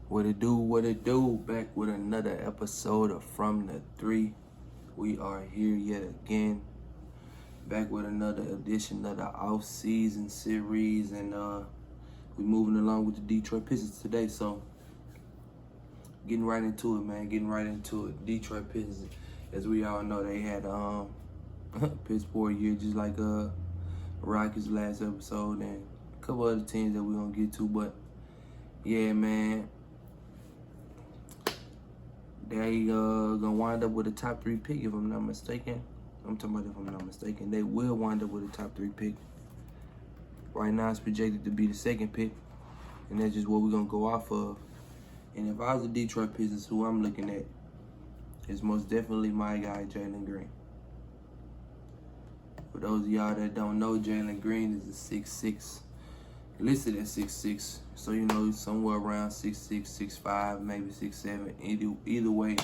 What it do, back with another episode of From the Three. We are here yet again, back with another edition of the off-season series, and we moving along with the Detroit Pistons today, so getting right into it, man, Detroit Pistons, as we all know, they had piss poor year, just like Rockets last episode, and a couple other teams that we're gonna get to, but yeah, man. They gonna wind up with a top 3 pick, if I'm not mistaken. I'm talking about if I'm not mistaken. They will wind up with a top 3 pick. Right now, it's projected to be the 2nd pick, and that's just what we're gonna go off of. And if I was the Detroit Pistons, who I'm looking at is most definitely my guy, Jalen Green. For those of y'all that don't know, Jalen Green is a 6'6", listed at 6'6", so you know somewhere around 6'6", 6'5", maybe 6'7". Either way,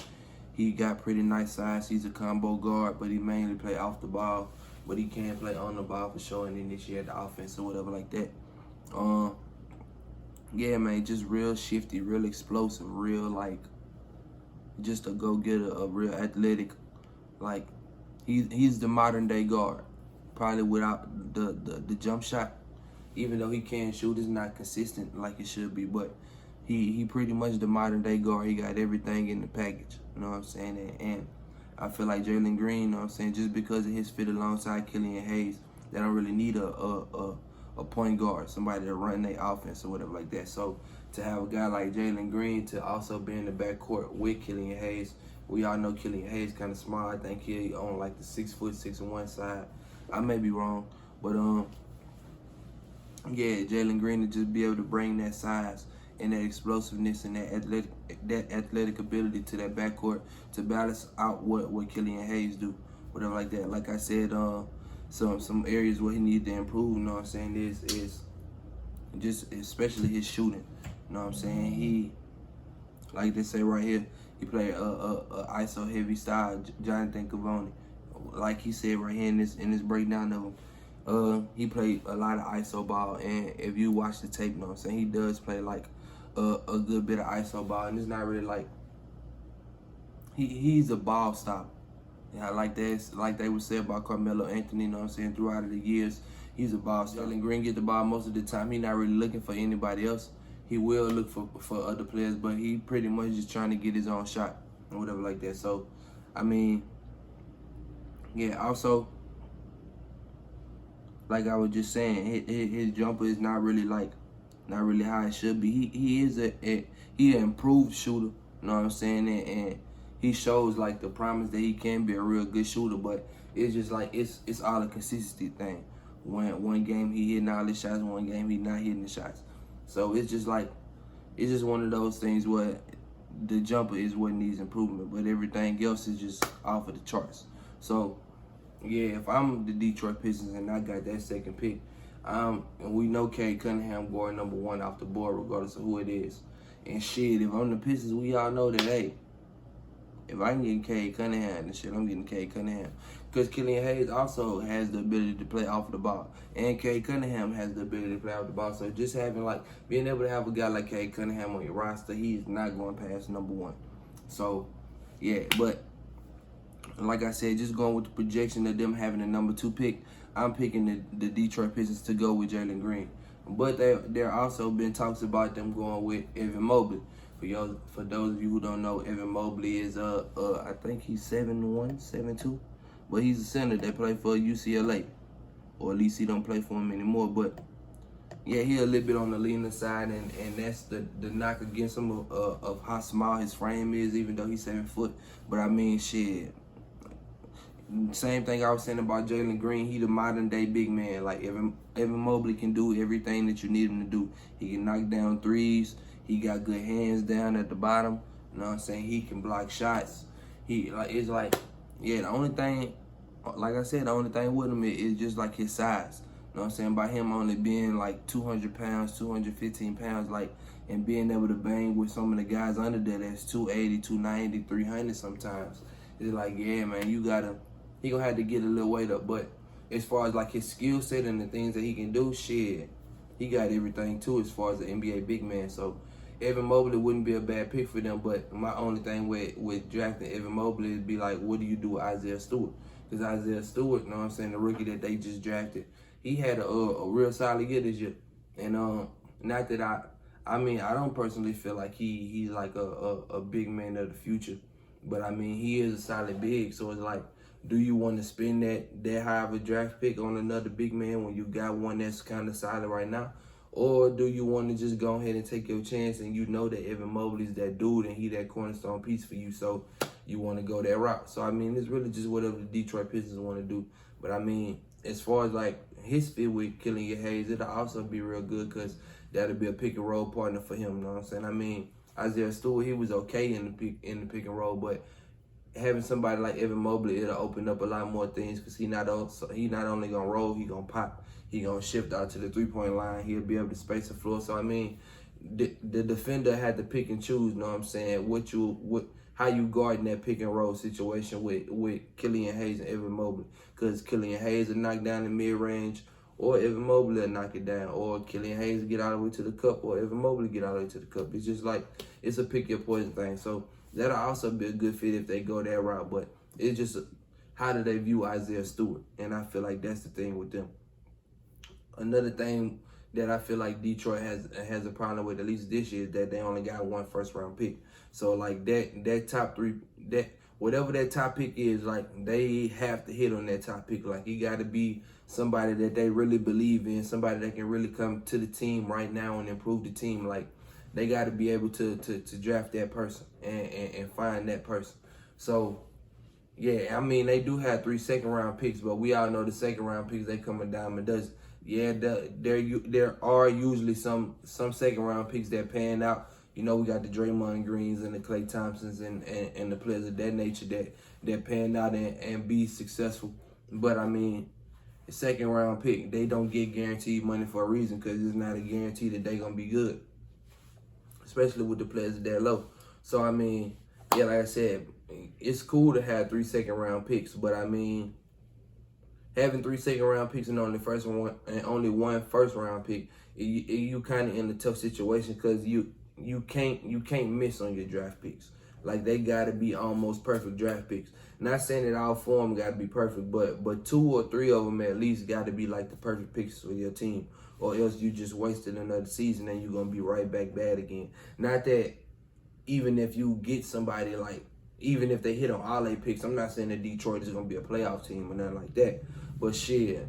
he got pretty nice size. He's a combo guard, but he mainly play off the ball, but he can play on the ball for sure and initiate the offense or whatever like that. Yeah, man, just real shifty, real explosive, real like just a go-getter, a real athletic. Like he's the modern day guard, probably without the jump shot. Even though he can shoot, it's not consistent like it should be, but he pretty much the modern day guard. He got everything in the package, you know what I'm saying? And I feel like Jalen Green, you know what I'm saying, just because of his fit alongside Killian Hayes, they don't really need a point guard, somebody to run their offense or whatever like that. So to have a guy like Jalen Green to also be in the backcourt with Killian Hayes, we all know Killian Hayes kind of small. I think he on like the 6', 6'1" side. I may be wrong, but yeah, Jalen Green to just be able to bring that size and that explosiveness and that athletic ability to that backcourt to balance out what Killian Hayes do, whatever like that. Like I said, some areas where he needs to improve, you know what I'm saying, is just especially his shooting. You know what I'm saying? He, like they say right here, he played a ISO heavy style, Jonathan Cavoni. Like he said right here in this breakdown of him. He played a lot of ISO ball, and if you watch the tape, you know what I'm saying, he does play like a good bit of ISO ball, and it's not really like he's a ball stopper. Yeah, like they would say about Carmelo Anthony, you know what I'm saying, throughout the years, he's a ball stopper. Jalen Green get the ball most of the time. He's not really looking for anybody else. He will look for other players, but he pretty much just trying to get his own shot or whatever like that. So, I mean, yeah, also, like I was just saying, his jumper is not really how it should be. He is an improved shooter, you know what I'm saying, and he shows like the promise that he can be a real good shooter. But it's just like it's all a consistency thing. One game he hitting all the shots, one game he not hitting the shots. So it's just one of those things where the jumper is what needs improvement, but everything else is just off of the charts. So yeah, if I'm the Detroit Pistons and I got that 2nd pick, and we know Cade Cunningham going number 1 off the board regardless of who it is. And shit, if I'm the Pistons, we all know that, hey, if I can get Cade Cunningham and shit, I'm getting Cade Cunningham. Because Killian Hayes also has the ability to play off the ball. And Cade Cunningham has the ability to play off the ball. So just being able to have a guy like Cade Cunningham on your roster, he's not going past number 1. So, yeah, but like I said, just going with the projection of them having the number 2 pick, I'm picking the Detroit Pistons to go with Jalen Green. But there also been talks about them going with Evan Mobley. For those of you who don't know, Evan Mobley is I think he's 7'1", 7'2", but he's a center that played for UCLA, or at least he don't play for him anymore. But yeah, he a little bit on the leaner side, and that's the knock against him of how small his frame is, even though he's 7 foot. But I mean, shit. Same thing I was saying about Jalen Green. He the modern day big man. Like Evan Mobley can do everything that you need him to do. He can knock down threes. He got good hands down at the bottom. You know what I'm saying? He can block shots. The only thing, like I said, the only thing with him is just like his size. You know what I'm saying? By him only being like 200 pounds, 215 pounds, like, and being able to bang with some of the guys under there that's 280, 290, 300 sometimes. It's like, yeah, man, he gonna have to get a little weight up. But as far as like his skill set and the things that he can do, shit, he got everything too as far as the NBA big man. So Evan Mobley wouldn't be a bad pick for them, but my only thing with drafting Evan Mobley is be like, what do you do with Isaiah Stewart? Because Isaiah Stewart, you know what I'm saying, the rookie that they just drafted, he had a real solid year this year. And not that I mean, I don't personally feel like he's like a big man of the future, but I mean, he is a solid big. So it's like, do you want to spend that high of a draft pick on another big man when you got one that's kind of solid right now? Or do you want to just go ahead and take your chance and you know that Evan Mobley's that dude and he that cornerstone piece for you, so you want to go that route? So, I mean, it's really just whatever the Detroit Pistons want to do. But, I mean, as far as, like, his fit with Killian Hayes, it'll also be real good because that'll be a pick-and-roll partner for him, you know what I'm saying? I mean, Isaiah Stewart, he was okay in the pick-and-roll, but having somebody like Evan Mobley, it'll open up a lot more things because he not only going to roll, he going to pop. He going to shift out to the three-point line. He'll be able to space the floor. So, I mean, the defender had to pick and choose, you know what I'm saying, how you guarding that pick-and-roll situation with Killian Hayes and Evan Mobley. Because Killian Hayes will knock down the mid-range, or Evan Mobley will knock it down, or Killian Hayes will get all the way to the cup, or Evan Mobley get all the way to the cup. It's just like, it's a pick-your-poison thing. So, that'll also be a good fit if they go that route. But it's just, how do they view Isaiah Stewart? And I feel like that's the thing with them. Another thing that I feel like Detroit has a problem with, at least this year, is that they only got one first-round pick. So, like, that top three, whatever that top pick is, like, they have to hit on that top pick. Like, he got to be somebody that they really believe in, somebody that can really come to the team right now and improve the team. Like, they got to be able to draft that person and find that person. So, yeah, I mean, they do have 3 second-round picks, but we all know the second-round picks, they come a dime a dozen. Yeah, there are usually some second-round picks that pan out. You know, we got the Draymond Greens and the Klay Thompsons and the players of that nature that pan out and be successful. But, I mean, the second-round pick, they don't get guaranteed money for a reason because it's not a guarantee that they're going to be good, especially with the players that low. So, I mean, yeah, like I said, it's cool to have 3 second-round picks, but, I mean, having 3 second-round picks and only one first-round pick, you kind of in a tough situation because you can't miss on your draft picks. Like, they got to be almost perfect draft picks. Not saying that all 4 of them got to be perfect, but 2 or 3 of them at least got to be like the perfect picks for your team, or else you just wasted another season and you're gonna be right back bad again. Not that even if you get somebody like, even if they hit on all 8 picks, I'm not saying that Detroit is gonna be a playoff team or nothing like that. But shit,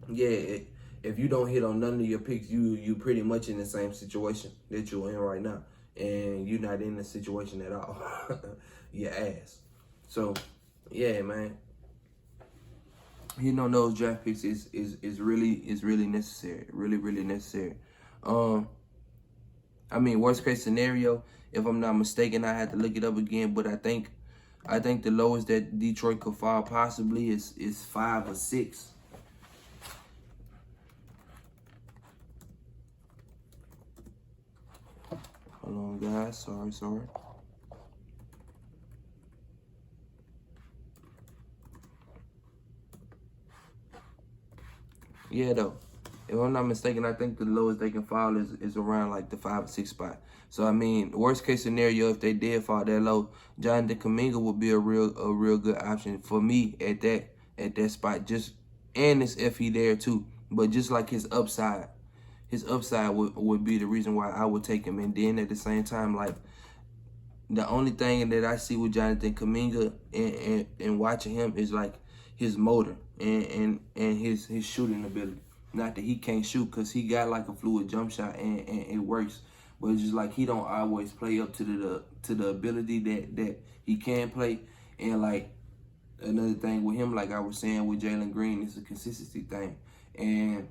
yeah, if you don't hit on none of your picks, you pretty much in the same situation that you're in right now. And you're not in the situation at all. Your ass. So, yeah, man. Hitting on those draft picks is really necessary. Really necessary. I mean, worst case scenario, if I'm not mistaken, I had to look it up again, but I think the lowest that Detroit could fall possibly is 5 or 6. Hold on, guys. Sorry. Yeah, though. If I'm not mistaken, I think the lowest they can fall is around like the 5 or 6 spot. So I mean, worst case scenario, if they did fall that low, Jonathan Kuminga would be a real good option for me at that spot. Just, and it's FE there too, but just like his upside would be the reason why I would take him. And then at the same time, like, the only thing that I see with Jonathan Kuminga and watching him is like his motor and his shooting ability. Not that he can't shoot, because he got like a fluid jump shot and it works. But it's just like he don't always play up to the ability that he can play. And like another thing with him, like I was saying with Jalen Green, it's a consistency thing. And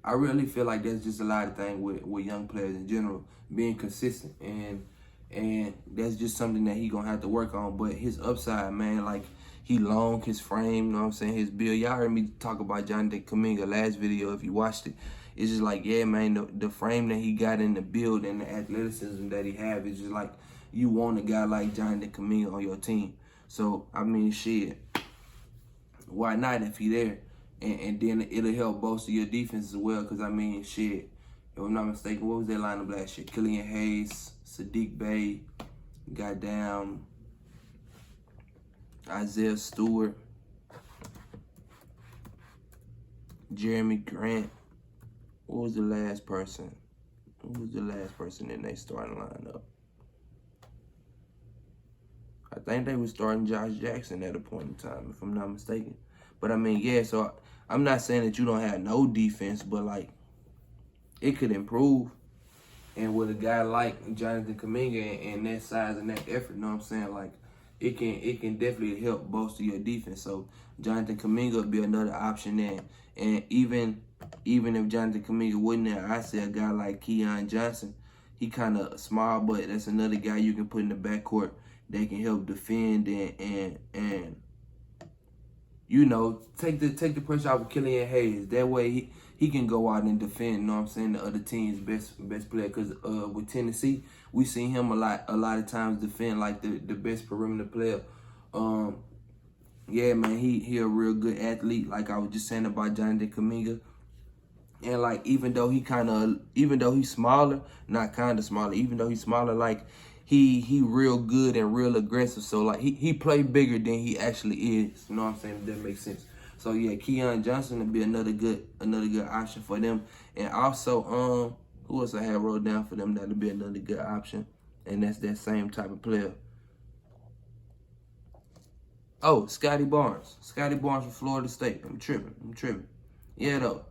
I really feel like that's just a lot of things with young players in general, being consistent. And that's just something that he gonna have to work on. But his upside, man, like, he long, his frame, you know what I'm saying, his build. Y'all heard me talk about Jonathan Kuminga last video if you watched it. It's just like, yeah, man, the frame that he got in the build and the athleticism that he have is just like, you want a guy like Jonathan Kuminga on your team. So, I mean, shit, why not if he there? And then it'll help bolster your defense as well, because, I mean, shit, if I'm not mistaken. What was their lineup last year? Killian Hayes, Sadiq Bey, goddamn Isaiah Stewart, Jeremy Grant. What was the last person? Who was the last person in their starting lineup? I think they were starting Josh Jackson at a point in time, if I'm not mistaken. But I mean, yeah, so I'm not saying that you don't have no defense, but like, it could improve. And with a guy like Jonathan Kuminga and that size and that effort, you know what I'm saying? Like, it can definitely help bolster your defense. So Jonathan Kuminga would be another option there. And even if Jonathan Kuminga wasn't there, I say a guy like Keon Johnson. He kind of small, but that's another guy you can put in the backcourt that can help defend and you know, take the pressure off of Killian Hayes. That way he can go out and defend, you know what I'm saying, the other team's best player. Because with Tennessee, we seen him a lot of times defend like the best perimeter player. Yeah, man, he a real good athlete, like I was just saying about Jonathan Kuminga. And like even though he's smaller, not kinda smaller, even though he's smaller, like he real good and real aggressive. So like he play bigger than he actually is. You know what I'm saying? If that makes sense. So yeah, Keon Johnson would be another good option for them. And also, who else I have wrote down for them that'll be another good option? And that's that same type of player. Oh, Scotty Barnes. Scotty Barnes from Florida State. I'm tripping. Yeah though.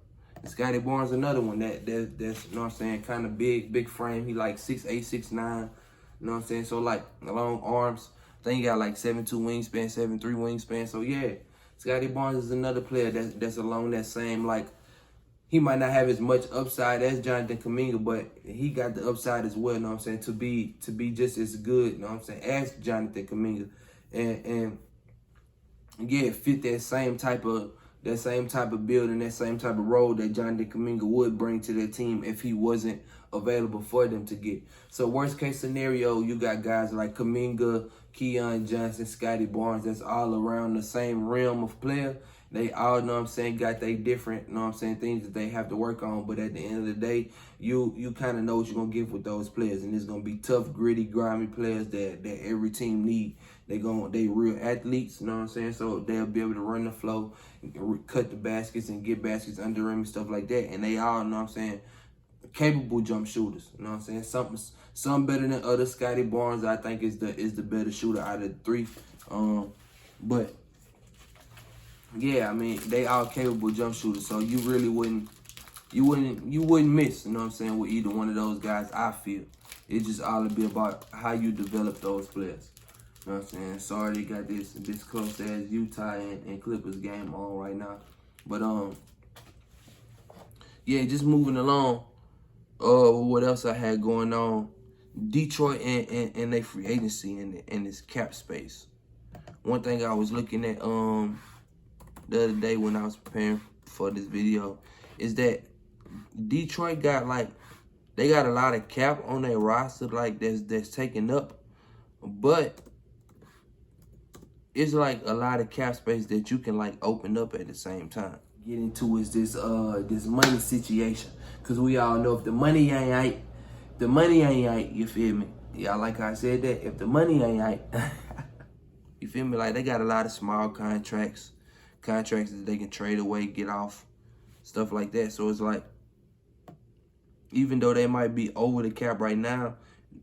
Scotty Barnes, another one that's you know what I'm saying, kind of big frame. He like 6'8", 6'9", you know what I'm saying? So like long arms. I think he got like 7'2" wingspan, 7'3" wingspan. So yeah, Scotty Barnes is another player that's along that same, like, he might not have as much upside as Jonathan Kuminga, but he got the upside as well, you know what I'm saying, to be just as good, you know what I'm saying, as Jonathan Kuminga. And yeah, fit that same type of build and that same type of role that Jonathan Kuminga would bring to their team if he wasn't available for them to get. So worst case scenario, you got guys like Kuminga, Keon Johnson, Scotty Barnes, that's all around the same realm of player. They all, know what I'm saying, got they different, know what I'm saying, things that they have to work on. But at the end of the day, you kind of know what you're going to get with those players. And it's going to be tough, gritty, grimy players that every team need. They real athletes, you know what I'm saying? So they'll be able to run the flow, cut the baskets, and get baskets under them and stuff like that. And they all, you know what I'm saying, capable jump shooters. You know what I'm saying? Some better than others. Scotty Barnes, I think, is the better shooter out of the three. But yeah, I mean, they all capable jump shooters. So you really wouldn't miss, you know what I'm saying, with either one of those guys, I feel. It's just all to be about how you develop those players. You know what I'm saying? Sorry they got this close as Utah and Clippers game on right now. But yeah, just moving along. What else I had going on? Detroit and their free agency and this cap space. One thing I was looking at the other day when I was preparing for this video is that Detroit got they got a lot of cap on their roster that's taken up, but it's like a lot of cap space that you can open up at the same time. Get into is this money situation, cause we all know if the money ain't right, you feel me? Yeah, like I said that, if the money ain't right, you feel me? Like they got a lot of small contracts that they can trade away, get off, stuff like that. So it's like, even though they might be over the cap right now,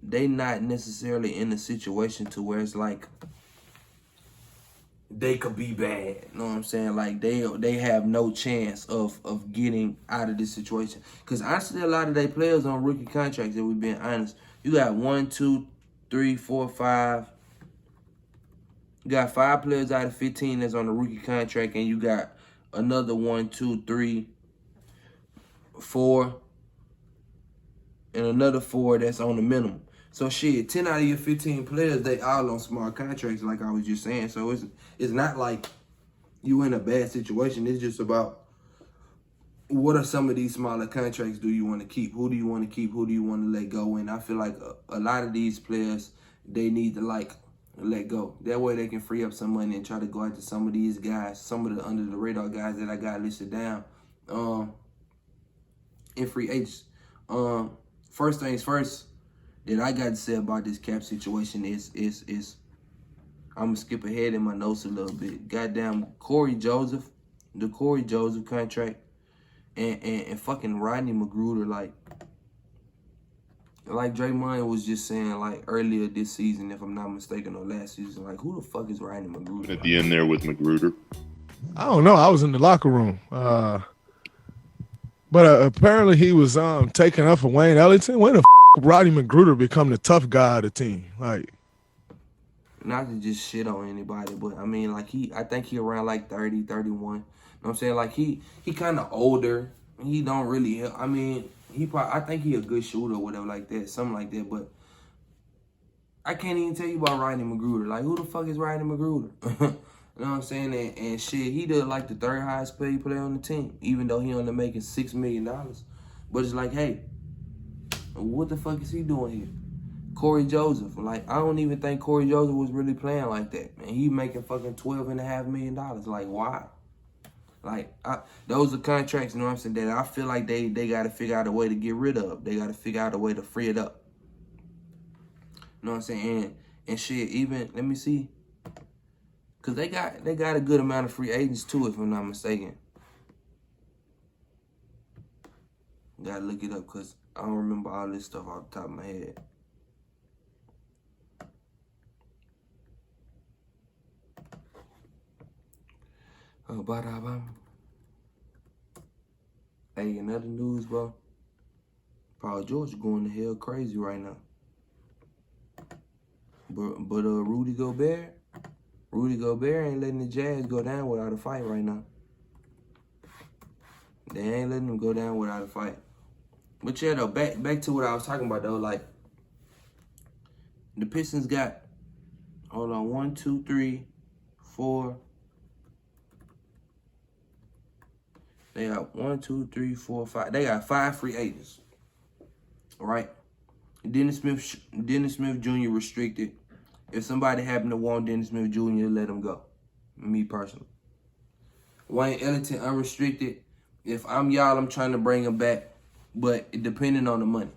they not necessarily in a situation to where it's like they could be bad. You know what I'm saying? Like they have no chance of getting out of this situation. Because honestly, a lot of their players on rookie contracts, if we're being honest. You got 1, 2, 3, 4, 5. You got 5 players out of 15 that's on a rookie contract, and you got another 1, 2, 3, 4, and another 4 that's on the minimum. So shit, 10 out of your 15 players, they all on small contracts, like I was just saying. So it's not like you in a bad situation. It's just about what are some of these smaller contracts do you want to keep? Who do you want to keep? Who do you want to let go? And I feel like a lot of these players, they need to let go. That way they can free up some money and try to go after some of these guys, some of the under the radar guys that I got listed down in free agents. First things first that I got to say about this cap situation is I'm gonna skip ahead in my notes a little bit. Goddamn Corey Joseph, the Corey Joseph contract, and fucking Rodney McGruder, like Draymond was just saying, like earlier this season, if I'm not mistaken, or last season, like who the fuck is Rodney McGruder? At the end there with McGruder. I don't know. I was in the locker room. But apparently he was taking up for Wayne Ellington. When the Rodney McGruder become the tough guy of the team? Like, not to just shit on anybody, but I mean, like I think he around like 30, 31. You know what I'm saying? Like he kind of older. He don't really. I mean, I think he a good shooter or whatever like that, something like that. But I can't even tell you about Rodney McGruder. Like, who the fuck is Rodney McGruder? You know what I'm saying? And shit, he does like the third highest paid player on the team, even though he only making $6 million. But it's like, hey, what the fuck is he doing here? Corey Joseph, like, I don't even think Corey Joseph was really playing like that, man. He making fucking $12.5 million. Like, why? Like, those are contracts, you know what I'm saying, that I feel like they got to figure out a way to get rid of. They got to figure out a way to free it up. You know what I'm saying? And shit, even, let me see. Because they got a good amount of free agents, too, if I'm not mistaken. Got to look it up, because I don't remember all this stuff off the top of my head. Hey, in other news, bro, Paul George going to hell crazy right now. But Rudy Gobert ain't letting the Jazz go down without a fight right now. They ain't letting them go down without a fight. But yeah, though, back to what I was talking about, though, like, the Pistons got, hold on, 1, 2, 3, 4. They got 1, 2, 3, 4, 5. They got 5 free agents, right? Dennis Smith Jr. restricted. If somebody happened to want Dennis Smith Jr., let him go. Me personally. Wayne Ellington unrestricted. If I'm y'all, I'm trying to bring him back, but depending on the money.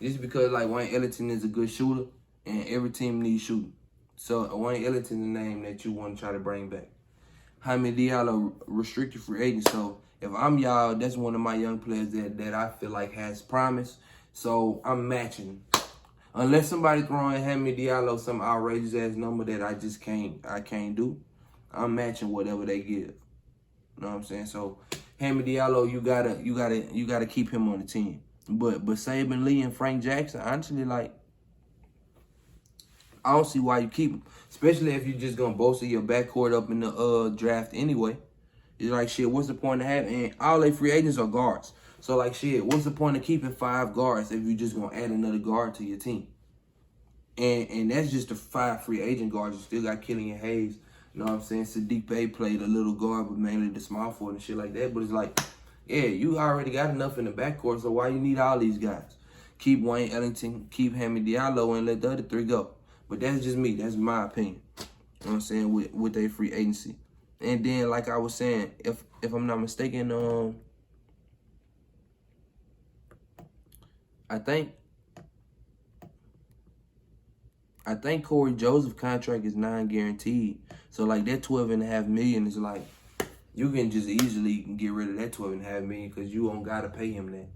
Just because like Wayne Ellington is a good shooter, and every team needs shooting. So Wayne Ellington is the name that you want to try to bring back. Jaime Diallo restricted free agent. So if I'm y'all, that's one of my young players that I feel like has promise. So I'm matching. Unless somebody throwing Jaime Diallo some outrageous ass number that I can't do, I'm matching whatever they give. You know what I'm saying? So Jaime Diallo, you gotta keep him on the team. But Saban Lee and Frank Jackson, honestly, like, I don't see why you keep them. Especially if you're just going to bolster your backcourt up in the draft anyway. It's like, shit, what's the point of having... And all their free agents are guards. So, like, shit, what's the point of keeping 5 guards if you're just going to add another guard to your team? And that's just the 5 free agent guards. You still got Killian Hayes. You know what I'm saying? Sadiq Bey played a little guard, but mainly the small forward and shit like that. But it's like, yeah, you already got enough in the backcourt, so why you need all these guys? Keep Wayne Ellington, keep Jaime Diallo, and let the other 3 go. But that's just me. That's my opinion. You know what I'm saying? With their free agency. And then, like I was saying, if I'm not mistaken, I think Corey Joseph's contract is non-guaranteed. So, like, that $12.5 million is like, you can just easily get rid of that $12.5 million because you don't got to pay him that.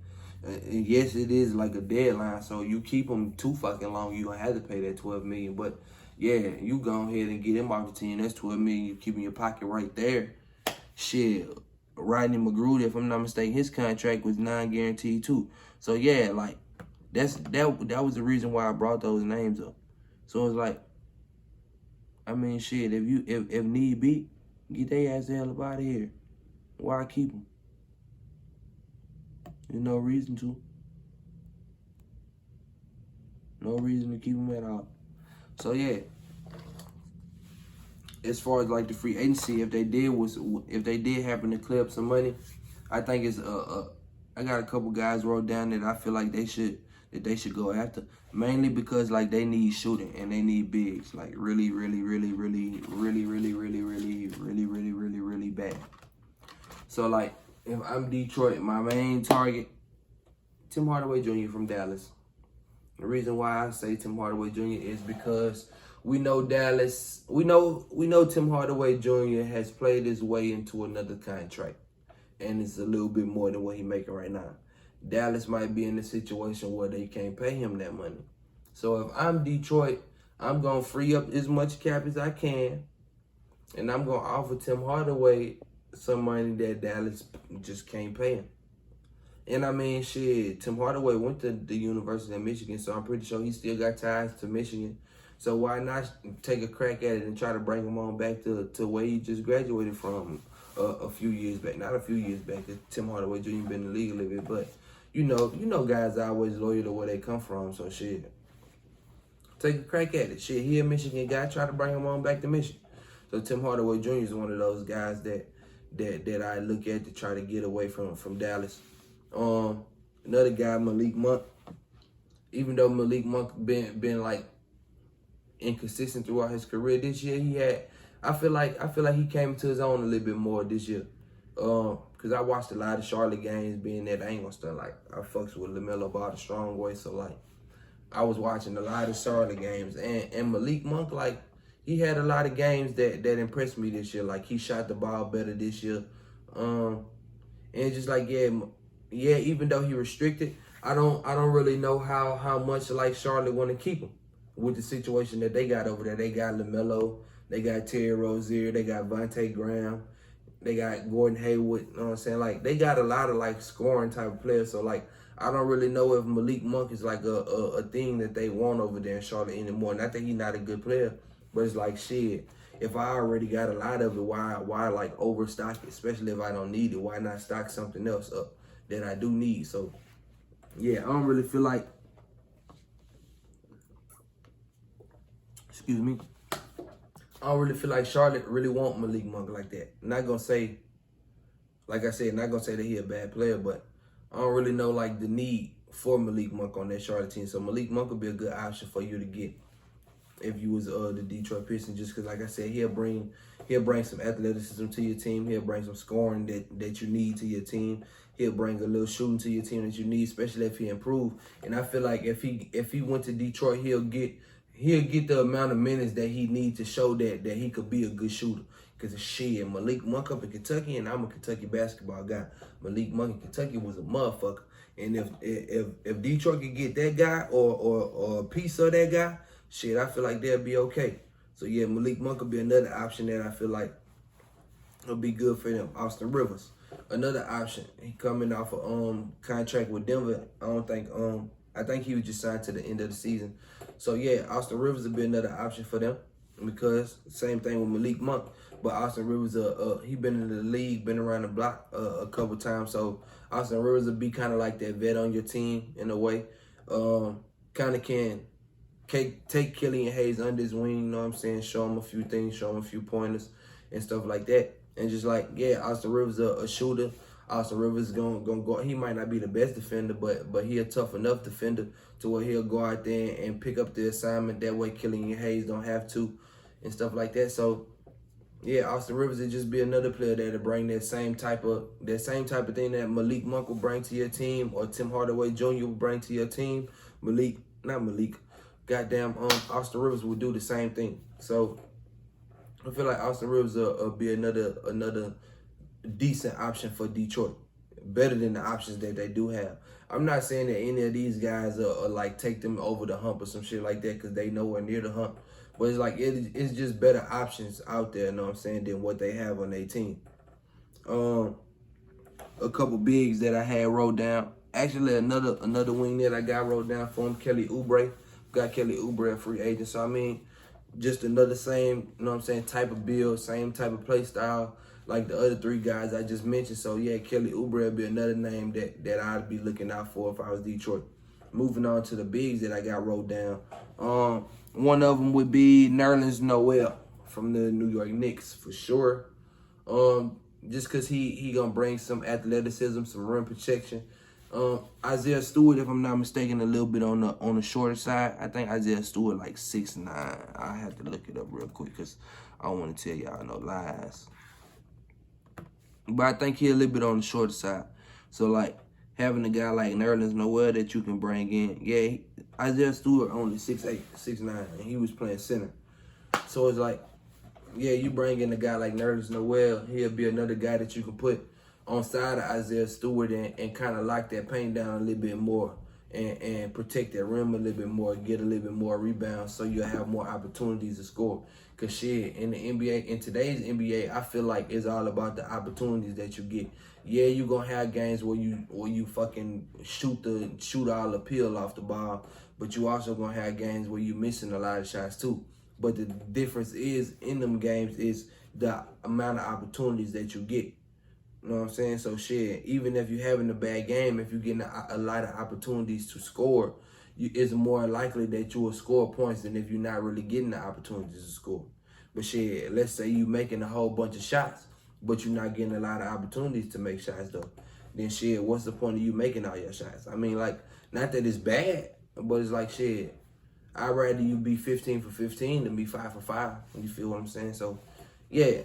And yes, it is like a deadline, so you keep him too fucking long, you don't have to pay that $12 million. But yeah, you go ahead and get him off the team. That's $12 million you keep in your pocket right there. Shit, Rodney McGruder, if I'm not mistaken, his contract was non-guaranteed too. So yeah, like that was the reason why I brought those names up. So it's like, I mean, shit, if need be, get their ass the hell up out of here. Why keep them? There's no reason to. No reason to keep them at all. So yeah, as far as like the free agency, if they did happen to clear up some money, I think it's I got a couple guys wrote down that I feel like they should go after, mainly because like they need shooting and they need bigs, like really bad. So like if I'm Detroit, my main target Tim Hardaway Jr. from Dallas. The reason why I say Tim Hardaway Jr. is because we know Dallas, we know Tim Hardaway Jr. has played his way into another contract. And it's a little bit more than what he's making right now. Dallas might be in a situation where they can't pay him that money. So if I'm Detroit, I'm going to free up as much cap as I can. And I'm going to offer Tim Hardaway some money that Dallas just can't pay him. And I mean, shit, Tim Hardaway went to the University of Michigan, so I'm pretty sure he still got ties to Michigan. So why not take a crack at it and try to bring him on back to where he just graduated from a few years back. Not a few years back. Tim Hardaway Jr. been in the league a little bit, but you know guys are always loyal to where they come from, so shit. Take a crack at it. Shit, he a Michigan guy, try to bring him on back to Michigan. So Tim Hardaway Jr. is one of those guys that I look at to try to get away from Dallas. Another guy, Malik Monk. Even though Malik Monk been like inconsistent throughout his career this year, I feel like he came into his own a little bit more this year. Cause I watched a lot of Charlotte games, being that I ain't gonna start like I fucks with LaMelo Ball the strong way, so like I was watching a lot of Charlotte games, and Malik Monk, like he had a lot of games that impressed me this year. Like he shot the ball better this year, and just like yeah, even though he restricted, I don't really know how much like Charlotte want to keep him with the situation that they got over there. They got LaMelo, they got Terry Rozier, they got Vontae Graham, they got Gordon Hayward. You know what I'm saying? Like they got a lot of like scoring type of players. So like I don't really know if Malik Monk is like a thing that they want over there in Charlotte anymore. Not that he's not a good player, but it's like shit. If I already got a lot of it, why like overstock it? Especially if I don't need it, why not stock something else up that I do need? So yeah, I don't really feel like, excuse me, I don't really feel like Charlotte really want Malik Monk like that. Not gonna say, like I said, not gonna say that he a bad player, but I don't really know like the need for Malik Monk on that Charlotte team. So Malik Monk would be a good option for you to get if you was the Detroit Pistons, just because like I said, he'll bring some athleticism to your team. He'll bring some scoring that you need to your team. He'll bring a little shooting to your team that you need, especially if he improve. And I feel like if he went to Detroit, he'll get the amount of minutes that he needs to show that he could be a good shooter. Because shit, Malik Monk up in Kentucky, and I'm a Kentucky basketball guy. Malik Monk in Kentucky was a motherfucker. And if Detroit could get that guy or a piece of that guy, shit, I feel like they'll be okay. So yeah, Malik Monk could be another option that I feel like will be good for them. Austin Rivers, another option. He coming off a contract with Denver. I think he was just signed to the end of the season. So yeah, Austin Rivers would be another option for them, because same thing with Malik Monk. But Austin Rivers, he been in the league, been around the block a couple times. So Austin Rivers would be kind of like that vet on your team in a way. Kind of can take Killian Hayes under his wing, you know what I'm saying? Show him a few things, show him a few pointers and stuff like that. And just like, yeah, Austin Rivers a shooter. Austin Rivers gonna go. He might not be the best defender, but he a tough enough defender to where he'll go out there and pick up the assignment. That way Killian Hayes don't have to and stuff like that. So yeah, Austin Rivers would just be another player that'll bring that same type of thing that Malik Monk will bring to your team, or Tim Hardaway Jr. will bring to your team. Austin Rivers will do the same thing. So I feel like Austin Rivers will be another decent option for Detroit, better than the options that they do have. I'm not saying that any of these guys are like take them over the hump or some shit like that, because they nowhere near the hump. But it's like it's just better options out there, you know what I'm saying, than what they have on their team. A couple bigs that I had wrote down. Actually, another wing that I got wrote down for him, Kelly Oubre. Got Kelly Oubre a free agent. So I mean, just another same, you know what I'm saying, type of build, same type of play style like the other three guys I just mentioned. So yeah, Kelly Oubre would be another name that I'd be looking out for if I was Detroit. Moving on to the bigs that I got wrote down. One of them would be Nerlens Noel from the New York Knicks for sure. Just because he gonna bring some athleticism, some rim protection. Isaiah Stewart, if I'm not mistaken, a little bit on the shorter side. I think Isaiah Stewart like 6'9". I have to look it up real quick because I don't want to tell y'all no lies. But I think he a little bit on the shorter side. So like having a guy like Nerlens Noel that you can bring in. Yeah, Isaiah Stewart only 6'8", 6'9", and he was playing center. So it's like, yeah, you bring in a guy like Nerlens Noel, he'll be another guy that you can put on side of Isaiah Stewart and kind of lock that paint down a little bit more and protect that rim a little bit more, get a little bit more rebounds so you'll have more opportunities to score. Because shit, in the NBA, in today's NBA, I feel like it's all about the opportunities that you get. Yeah, you're going to have games where you fucking shoot all the peel off the ball, but you also going to have games where you're missing a lot of shots too. But the difference is in them games is the amount of opportunities that you get. You know what I'm saying? So shit, even if you're having a bad game, if you're getting a lot of opportunities to score, it's more likely that you will score points than if you're not really getting the opportunities to score. But shit, let's say you're making a whole bunch of shots, but you're not getting a lot of opportunities to make shots though. Then shit, what's the point of you making all your shots? I mean, like, not that it's bad, but it's like shit, I'd rather you be 15 for 15 than be 5 for 5. You feel what I'm saying? So, yeah.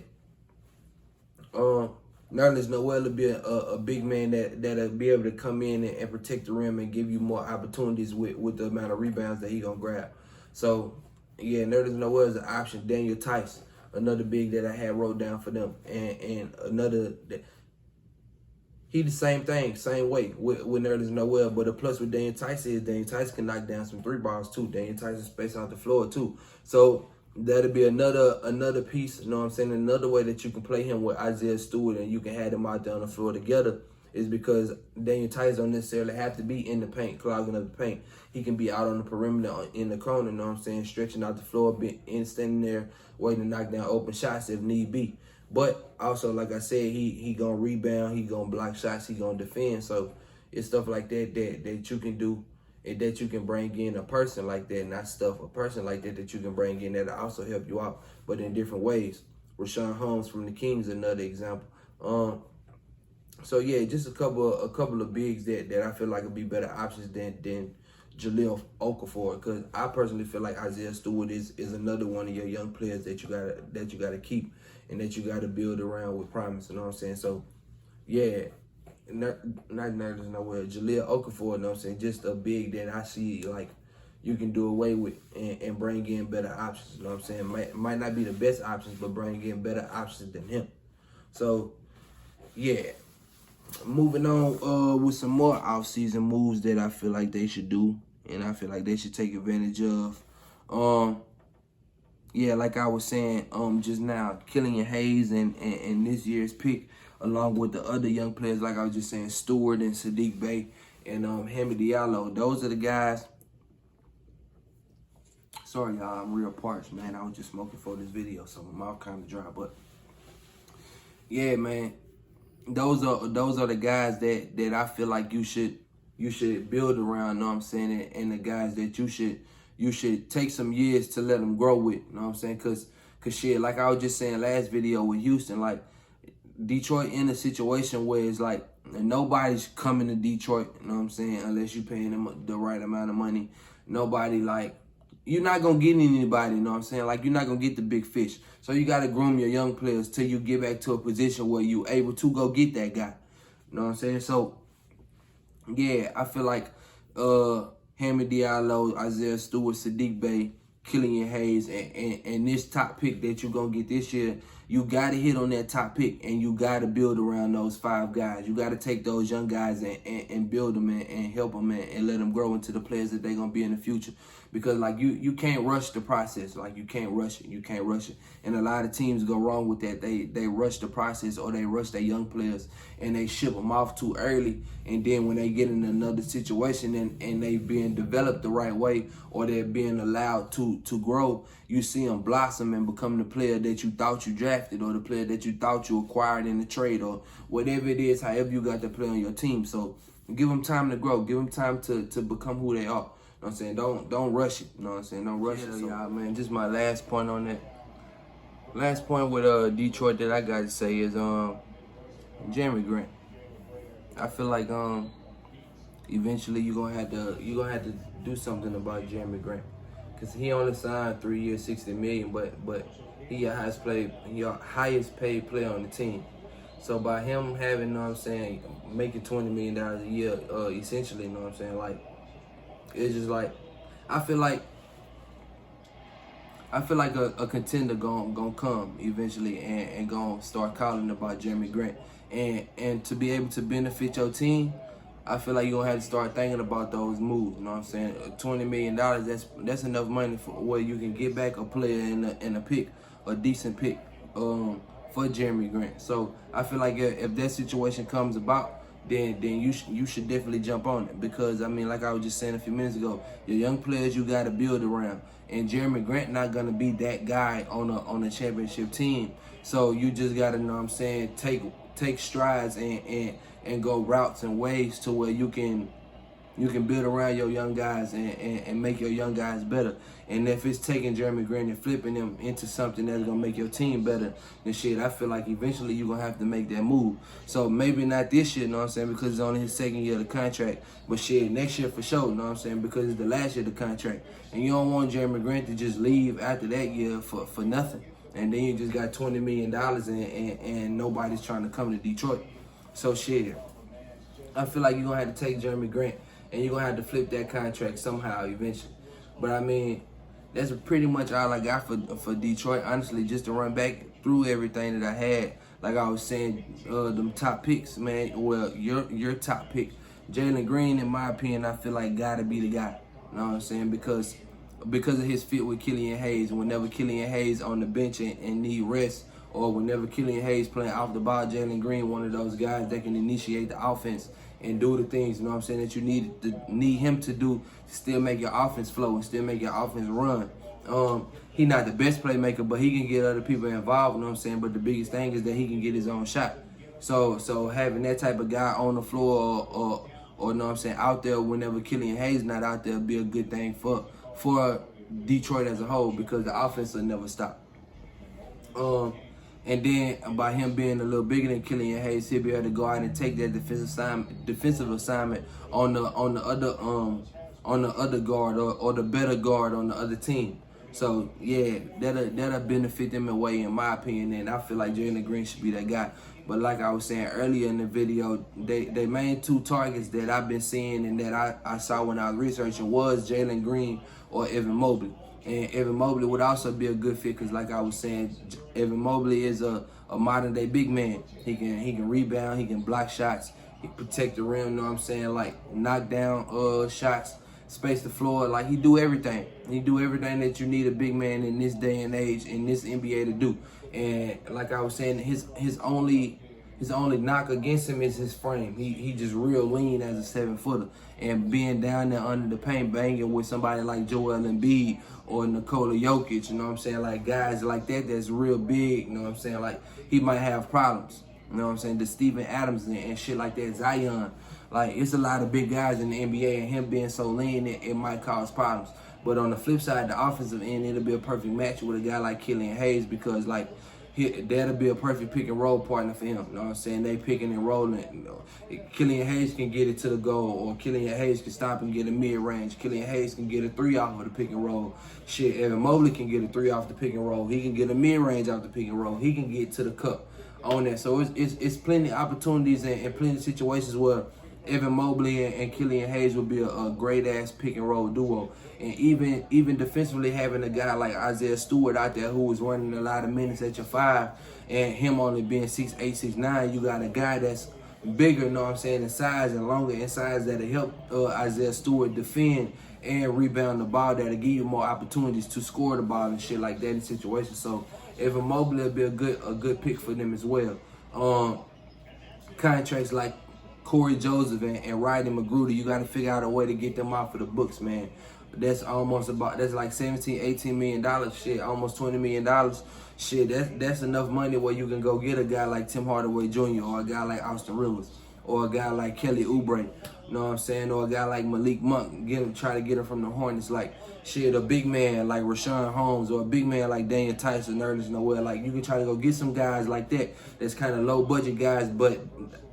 Nerlens Noel will be a big man that'll be able to come in and protect the rim and give you more opportunities with the amount of rebounds that he gonna grab. So, yeah, Nerlens Noel is an option. Daniel Tice, another big that I had wrote down for them, and another that he the same thing, same way with Nerlens Noel. But the plus with Daniel Tice is Daniel Tice can knock down some 3 balls too. Daniel Tice is spacing out the floor too. So that'll be another piece, you know what I'm saying? Another way that you can play him with Isaiah Stewart and you can have them out there on the floor together is because Daniel Tice don't necessarily have to be in the paint, clogging up the paint. He can be out on the perimeter in the corner, you know what I'm saying? Stretching out the floor, standing there, waiting to knock down open shots if need be. But also, like I said, he gonna rebound, he gonna block shots, he gonna defend. So it's stuff like that you can do, and that you can bring in a person like that, not a person like that you can bring in that'll also help you out, but in different ways. Rashawn Holmes from the Kings, another example. So yeah, just a couple of bigs that I feel like would be better options than Jahlil Okafor, because I personally feel like Isaiah Stewart is another one of your young players that you gotta keep and that you gotta build around with promise. You know what I'm saying? So yeah. Not Nerlens Noel, Jahlil Okafor, you know what I'm saying? Just a big that I see like you can do away with and bring in better options, you know what I'm saying? Might not be the best options, but bring in better options than him. So, yeah. Moving on with some more offseason moves that I feel like they should do and I feel like they should take advantage of. Yeah, like I was saying just now, Killian Hayes and this year's pick, along with the other young players, like I was just saying, Stewart and Sadiq Bey and Hamid Diallo. Those are the guys. Sorry, y'all, I'm real parched, man. I was just smoking for this video, so my mouth kind of dry. But yeah, man, those are the guys that I feel like you should build around. You know what I'm saying? And the guys that you should take some years to let them grow with. You know what I'm saying? Cause shit, like I was just saying last video with Houston, like, Detroit in a situation where it's like nobody's coming to Detroit, you know what I'm saying, unless you're paying them the right amount of money. Nobody, like, you're not going to get anybody, you know what I'm saying? Like, you're not going to get the big fish. So you got to groom your young players till you get back to a position where you're able to go get that guy. You know what I'm saying? So, yeah, I feel like Hamid Diallo, Isaiah Stewart, Sadiq Bey, Killian Hayes, and this top pick that you're going to get this year, you got to hit on that top pick, and you got to build around those 5 guys. You got to take those young guys and build them and help them and let them grow into the players that they're going to be in the future. Because, like, you can't rush the process. Like, you can't rush it. You can't rush it. And a lot of teams go wrong with that. They rush the process, or they rush their young players, and they ship them off too early. And then when they get in another situation and they being developed the right way, or they're being allowed to grow, you see them blossom and become the player that you thought you drafted, or the player that you thought you acquired in the trade, or whatever it is, however you got to play on your team. So give them time to grow. Give them time to become who they are. You know what I'm saying? Don't rush it. You know what I'm saying? Don't rush it. So, y'all, man, just my last point on that. Last point with Detroit that I got to say is Jeremy Grant. I feel like eventually you're gonna have to do something about Jeremy Grant, cause he only signed 3 years, $60 million, but he a highest paid player on the team. So by him having, you know what I'm saying, making $20 million a year, essentially, you know what I'm saying, like, it's just like, I feel like a contender gonna come eventually and gonna start calling about Jeremy Grant. And to be able to benefit your team, I feel like you're gonna have to start thinking about those moves. You know what I'm saying? $20 million, that's enough money for where you can get back a player in a pick, a decent pick, for Jeremy Grant. So I feel like if that situation comes about, then you should definitely jump on it, because I mean, like I was just saying a few minutes ago, your young players you got to build around, and Jeremy Grant not gonna be that guy on a championship team. So you just gotta, know what I'm saying, take strides and go routes and ways to where you can build around your young guys and make your young guys better. And if it's taking Jeremy Grant and flipping them into something that's going to make your team better, then shit, I feel like eventually you're going to have to make that move. So maybe not this year, you know what I'm saying, because it's only his second year of the contract. But shit, next year for sure, you know what I'm saying, because it's the last year of the contract. And you don't want Jeremy Grant to just leave after that year for nothing. And then you just got $20 million and nobody's trying to come to Detroit. So shit, I feel like you're going to have to take Jeremy Grant and you're going to have to flip that contract somehow eventually. But I mean, that's pretty much all I got for Detroit, honestly, just to run back through everything that I had. Like I was saying, them top picks, man. Well, your top pick, Jalen Green, in my opinion, I feel like gotta be the guy. You know what I'm saying? Because of his fit with Killian Hayes. Whenever Killian Hayes on the bench and need rest, or whenever Killian Hayes playing off the ball, Jalen Green, one of those guys that can initiate the offense and do the things, you know what I'm saying, that you need him to do to still make your offense flow and still make your offense run. He not the best playmaker, but he can get other people involved, you know what I'm saying? But the biggest thing is that he can get his own shot. So having that type of guy on the floor or you know what I'm saying, out there whenever Killian Hayes not out there, be a good thing for Detroit as a whole, because the offense will never stop. And then by him being a little bigger than Killian Hayes, he'll be able to go out and take that defensive assignment on the other guard or the better guard on the other team. So yeah, that'll benefit them in a way, in my opinion. And I feel like Jalen Green should be that guy. But like I was saying earlier in the video, they main two targets that I've been seeing and that I saw when I was researching was Jalen Green or Evan Mobley. And Evan Mobley would also be a good fit because, like I was saying, Evan Mobley is a modern day big man. He can rebound, he can block shots, he protect the rim, you know what I'm saying, like knock down shots, space the floor, like he do everything. He do everything that you need a big man in this day and age in this NBA to do. And like I was saying, his only knock against him is his frame. He just real lean as a 7-footer. And being down there under the paint, banging with somebody like Joel Embiid or Nikola Jokic, you know what I'm saying? Like guys like that's real big, you know what I'm saying? Like he might have problems, you know what I'm saying? The Steven Adams and shit like that, Zion. Like it's a lot of big guys in the NBA, and him being so lean, it might cause problems. But on the flip side, the offensive end, it'll be a perfect match with a guy like Killian Hayes, because like that'll be a perfect pick and roll partner for him. You know what I'm saying? They picking and rolling. You know, Killian Hayes can get it to the goal, or Killian Hayes can stop and get a mid range. Killian Hayes can get a 3 off of the pick and roll. Shit, Evan Mobley can get a 3 off the pick and roll. He can get a mid range off the pick and roll. He can get to the cup on that. So it's plenty of opportunities and plenty of situations where Evan Mobley and Killian Hayes would be a great ass pick and roll duo. And even defensively, having a guy like Isaiah Stewart out there who was running a lot of minutes at your 5, and him only being 6'8", 6'9", you got a guy that's bigger, you know what I'm saying, in size and longer in size, that'll help Isaiah Stewart defend and rebound the ball, that'll give you more opportunities to score the ball and shit like that in situations. So Evan Mobley will be a good pick for them as well. Contracts like Corey Joseph and Rodney McGruder, you got to figure out a way to get them off of the books, man. That's like $17-18 million, shit, almost $20 million. Shit, that's enough money where you can go get a guy like Tim Hardaway Jr. or a guy like Austin Rivers or a guy like Kelly Oubre, you know what I'm saying, or a guy like Malik Monk, try to get him from the Hornets. Like, shit, a big man like Rashawn Holmes or a big man like Daniel Tyson, Nerlens Noel. Like, you can try to go get some guys like that that's kind of low budget guys, but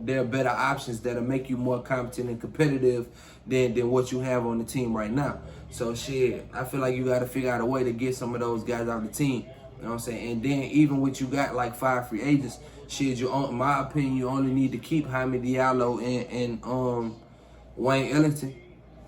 they're better options that'll make you more competent and competitive than what you have on the team right now. So shit, I feel like you got to figure out a way to get some of those guys off the team. You know what I'm saying? And then even with you got like 5 free agents, Shit, in my opinion, you only need to keep Jaime Diallo and Wayne Ellington.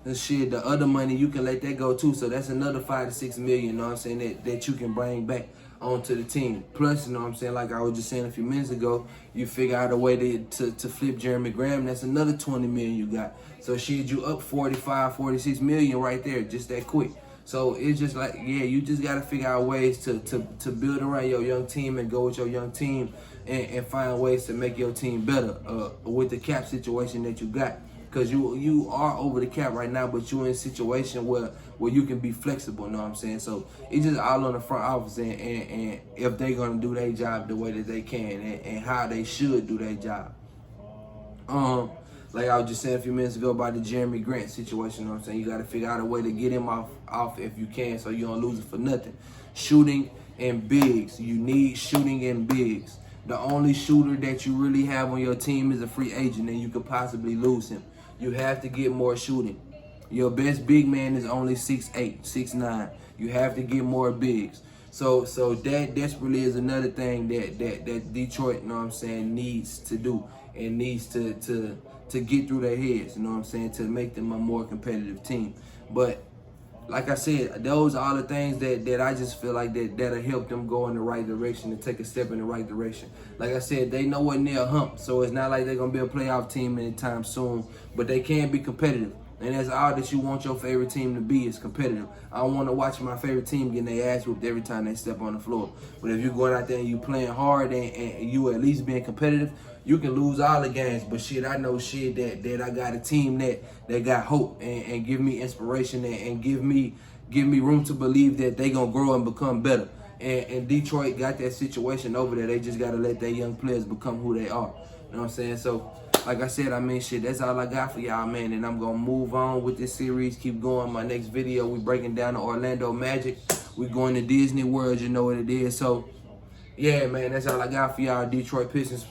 And shit, the other money you can let that go too. So that's another 5 to 6 million, you know what I'm saying, that you can bring back onto the team. Plus, you know what I'm saying, like I was just saying a few minutes ago, you figure out a way to flip Jeremy Graham, that's another 20 million you got. So shit, you up 45, 46 million right there, just that quick. So it's just like, yeah, you just gotta figure out ways to build around your young team and go with your young team and find ways to make your team better with the cap situation that you got. Because you are over the cap right now, but you're in a situation where you can be flexible, you know what I'm saying? So it's just all on the front office and if they're going to do their job the way that they can and how they should do their job. Like I was just saying a few minutes ago about the Jeremy Grant situation, you know what I'm saying? You got to figure out a way to get him off if you can so you don't lose it for nothing. Shooting and bigs. You need shooting and bigs. The only shooter that you really have on your team is a free agent and you could possibly lose him. You have to get more shooting. Your best big man is only 6'8", 6'9". You have to get more bigs. So that desperately is another thing that Detroit, you know what I'm saying, needs to do and needs to get through their heads, you know what I'm saying, to make them a more competitive team. But like I said, those are all the things that I just feel like that'll help them go in the right direction and take a step in the right direction. Like I said, they nowhere near a hump, so it's not like they're going to be a playoff team anytime soon, but they can be competitive. And that's all that you want your favorite team to be, is competitive. I don't want to watch my favorite team getting their ass whooped every time they step on the floor. But if you're going out there and you playing hard and you at least being competitive, you can lose all the games. But shit, I know shit that I got a team that got hope and give me inspiration and give me room to believe that they gonna grow and become better. And Detroit got that situation over there. They just gotta let their young players become who they are. You know what I'm saying? So like I said, I mean, shit, that's all I got for y'all, man. And I'm going to move on with this series, keep going. My next video, we breaking down the Orlando Magic. We going to Disney World, you know what it is. So, yeah, man, that's all I got for y'all, Detroit Pistons.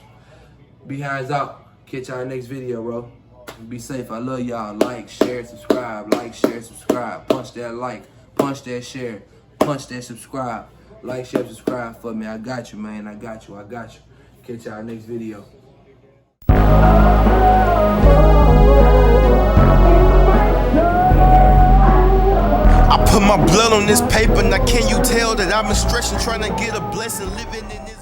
Behinds out. Catch y'all next video, bro. Be safe. I love y'all. Like, share, subscribe. Like, share, subscribe. Punch that like. Punch that share. Punch that subscribe. Like, share, subscribe for me. I got you, man. I got you. Catch y'all next video. I put my blood on this paper, now can you tell that I've been stretching, trying to get a blessing, living in this